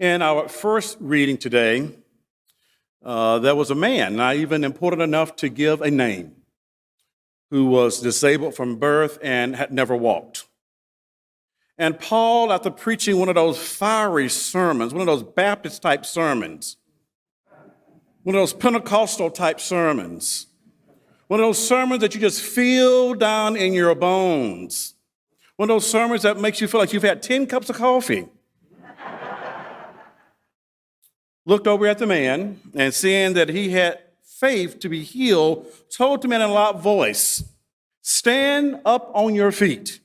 In our first reading today, there was a man, not even important enough to give a name, who was disabled from birth and had never walked. And Paul, after preaching one of those fiery sermons, one of those Baptist-type sermons, one of those Pentecostal-type sermons, one of those sermons that you just feel down in your bones, one of those sermons that makes you feel like you've had 10 cups of coffee, looked over at the man and seeing that he had faith to be healed, told the man in a loud voice, "Stand up on your feet."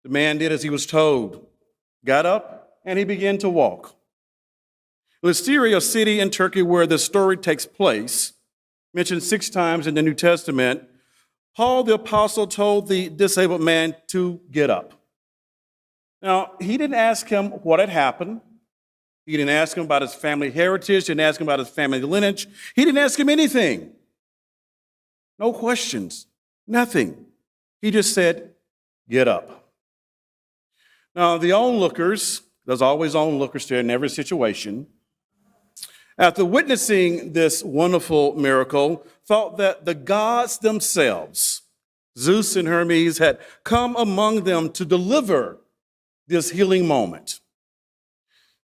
The man did as he was told, got up, and he began to walk. Lystra, a city in Turkey where this story takes place, mentioned 6 times in the New Testament, Paul the apostle told the disabled man to get up. Now, he didn't ask him what had happened. He didn't ask him about his family heritage, didn't ask him about his family lineage. He didn't ask him anything. No questions, nothing. He just said, "Get up." Now, the onlookers, there's always onlookers there in every situation, after witnessing this wonderful miracle, thought that the gods themselves, Zeus and Hermes, had come among them to deliver this healing moment.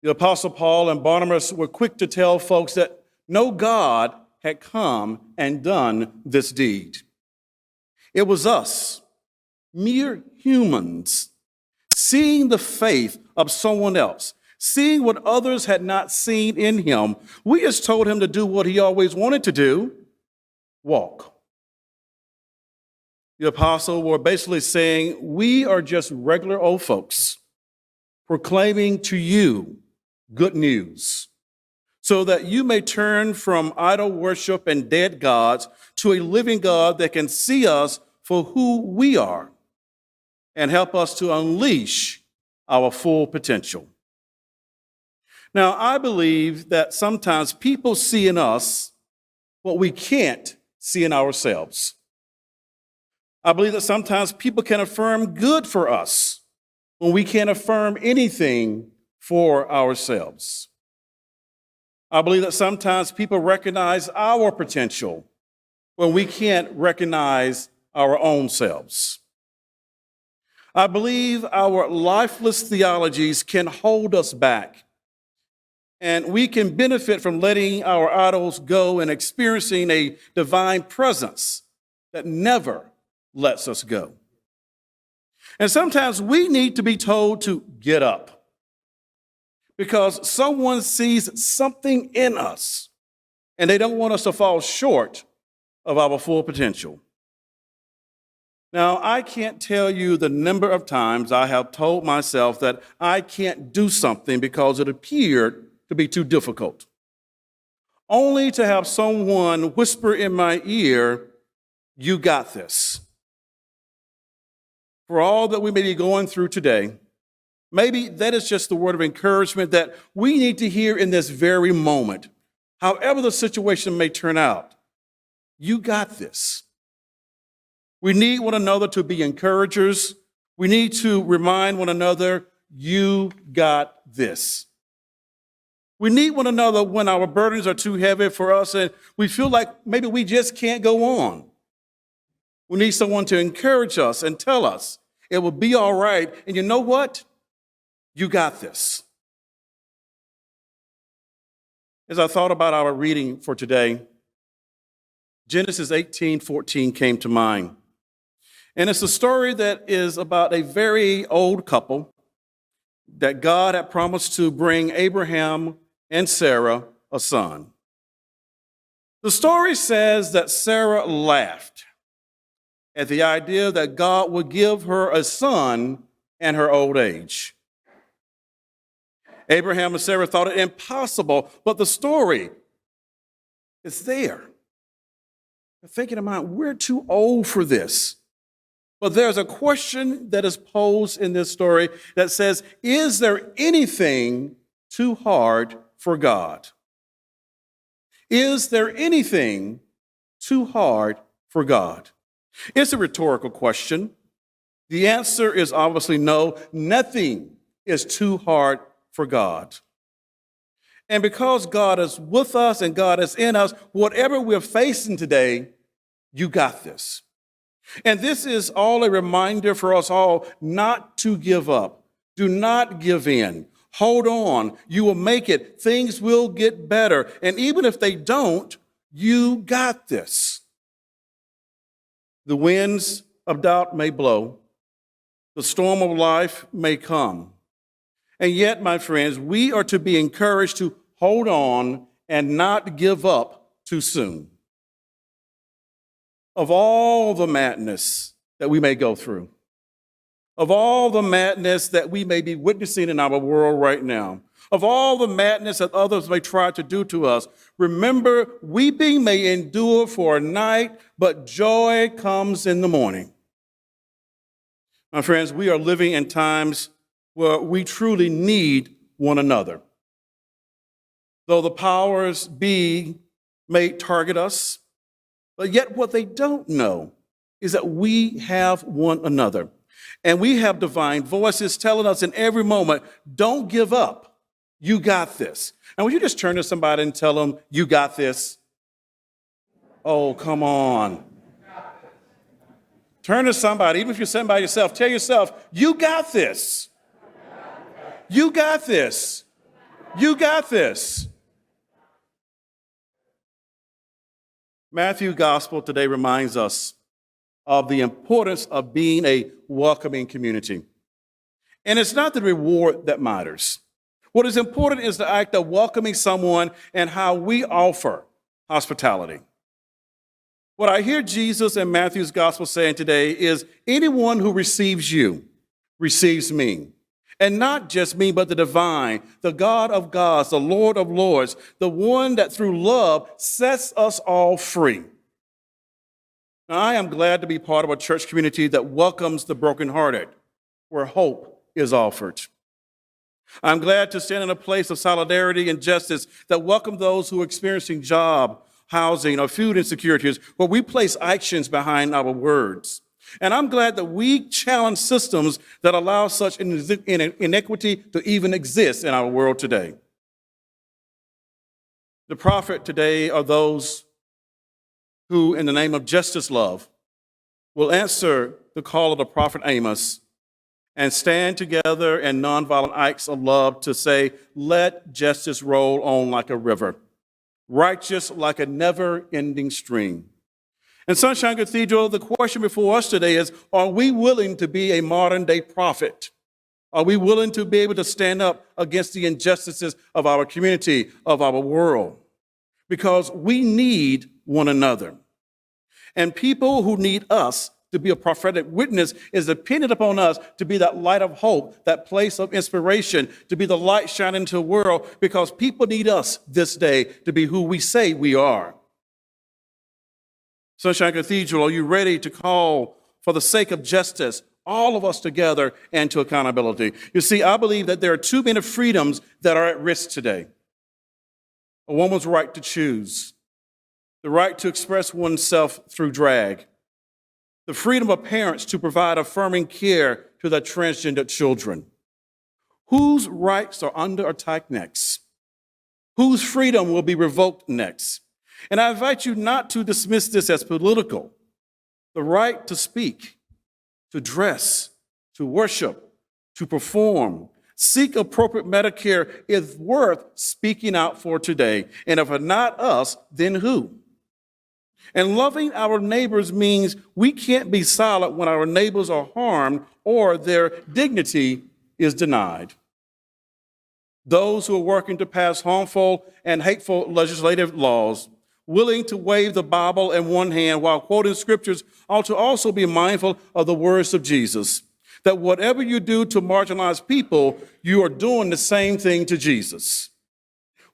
The Apostles Paul and Barnabas were quick to tell folks that no God had come and done this deed. It was us, mere humans, seeing the faith of someone else, seeing what others had not seen in him. We just told him to do what he always wanted to do, walk. The apostles were basically saying, we are just regular old folks proclaiming to you good news so that you may turn from idol worship and dead gods to a living God that can see us for who we are and help us to unleash our full potential. Now, I believe that sometimes people see in us what we can't see in ourselves. I believe that sometimes people can affirm good for us when we can't affirm anything for ourselves. I believe that sometimes people recognize our potential when we can't recognize our own selves. I believe our lifeless theologies can hold us back, and we can benefit from letting our idols go and experiencing a divine presence that never lets us go. And sometimes we need to be told to get up because someone sees something in us and they don't want us to fall short of our full potential. Now, I can't tell you the number of times I have told myself that I can't do something because it appeared to be too difficult, only to have someone whisper in my ear, "You got this." For all that we may be going through today, maybe that is just the word of encouragement that we need to hear in this very moment. However the situation may turn out, you got this. We need one another to be encouragers. We need to remind one another, you got this. We need one another when our burdens are too heavy for us and we feel like maybe we just can't go on. We need someone to encourage us and tell us it will be all right. And you know what? You got this. As I thought about our reading for today, Genesis 18:14 came to mind. And it's a story that is about a very old couple that God had promised to bring Abraham and Sarah a son. The story says that Sarah laughed at the idea that God would give her a son in her old age. Abraham and Sarah thought it impossible, but the story is there. They're thinking about, we're too old for this. But there's a question that is posed in this story that says, is there anything too hard for God? Is there anything too hard for God? It's a rhetorical question. The answer is obviously no. Nothing is too hard for God. And because God is with us and God is in us, whatever we're facing today, you got this. And this is all a reminder for us all not to give up. Do not give in. Hold on. You will make it. Things will get better. And even if they don't, you got this. The winds of doubt may blow. The storm of life may come. And yet, my friends, we are to be encouraged to hold on and not give up too soon. Of all the madness that we may go through, of all the madness that we may be witnessing in our world right now, of all the madness that others may try to do to us, remember, weeping may endure for a night, but joy comes in the morning. My friends, we are living in times where we truly need one another. Though the powers be may target us, but yet what they don't know is that we have one another. And we have divine voices telling us in every moment, don't give up. You got this. And would you just turn to somebody and tell them, you got this? Oh, come on. Turn to somebody, even if you're sitting by yourself, tell yourself, you got this. You got this. You got this. Matthew's gospel today reminds us of the importance of being a welcoming community. And it's not the reward that matters. What is important is the act of welcoming someone and how we offer hospitality. What I hear Jesus and Matthew's gospel saying today is anyone who receives you receives me. And not just me, but the divine, the God of gods, the Lord of lords, the one that through love sets us all free. Now, I am glad to be part of a church community that welcomes the brokenhearted, where hope is offered. I'm glad to stand in a place of solidarity and justice that welcome those who are experiencing job, housing, or food insecurities, where we place actions behind our words. And I'm glad that we challenge systems that allow such inequity to even exist in our world today. The prophet today are those who, in the name of justice love, will answer the call of the prophet Amos and stand together in nonviolent acts of love to say, let justice roll on like a river, righteous like a never-ending stream. In Sunshine Cathedral, the question before us today is, are we willing to be a modern-day prophet? Are we willing to be able to stand up against the injustices of our community, of our world? Because we need one another. And people who need us to be a prophetic witness is dependent upon us to be that light of hope, that place of inspiration, to be the light shining into the world, because people need us this day to be who we say we are. Sunshine Cathedral, are you ready to call for the sake of justice, all of us together, and to accountability? You see, I believe that there are too many freedoms that are at risk today. A woman's right to choose, the right to express oneself through drag, the freedom of parents to provide affirming care to their transgender children. Whose rights are under attack next? Whose freedom will be revoked next? And I invite you not to dismiss this as political. The right to speak, to dress, to worship, to perform, seek appropriate Medicare is worth speaking out for today. And if not us, then who? And loving our neighbors means we can't be silent when our neighbors are harmed or their dignity is denied. Those who are working to pass harmful and hateful legislative laws, willing to wave the Bible in one hand while quoting scriptures, ought to also be mindful of the words of Jesus, that whatever you do to marginalized people, you are doing the same thing to Jesus.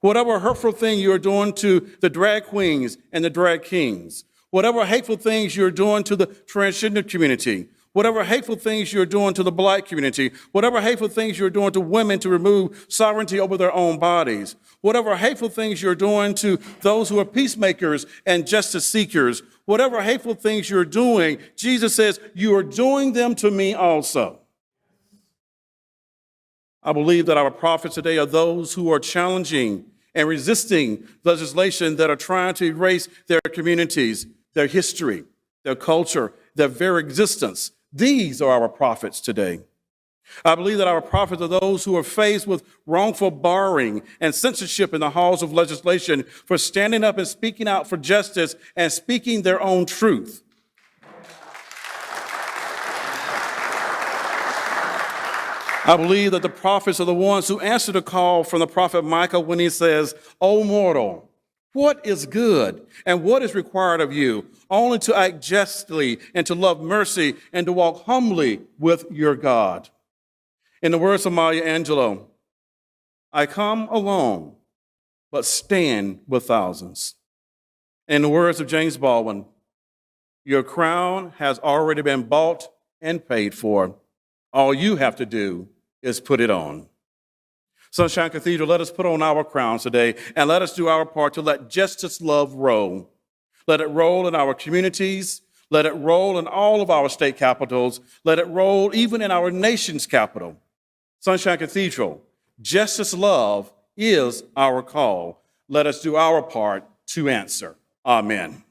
Whatever hurtful thing you're doing to the drag queens and the drag kings, whatever hateful things you're doing to the transgender community, whatever hateful things you're doing to the Black community, whatever hateful things you're doing to women to remove sovereignty over their own bodies, whatever hateful things you're doing to those who are peacemakers and justice seekers, whatever hateful things you're doing, Jesus says, you are doing them to me also. I believe that our prophets today are those who are challenging and resisting legislation that are trying to erase their communities, their history, their culture, their very existence. These are our prophets today. I believe that our prophets are those who are faced with wrongful barring and censorship in the halls of legislation for standing up and speaking out for justice and speaking their own truth. I believe that the prophets are the ones who answer the call from the prophet Micah when he says, "O mortal, what is good and what is required of you? Only to act justly and to love mercy and to walk humbly with your God." In the words of Maya Angelou, "I come alone, but stand with thousands." In the words of James Baldwin, "Your crown has already been bought and paid for. All you have to do is put it on." Sunshine Cathedral, let us put on our crowns today and let us do our part to let justice love roll. Let it roll in our communities. Let it roll in all of our state capitals. Let it roll even in our nation's capital. Sunshine Cathedral, justice love is our call. Let us do our part to answer. Amen.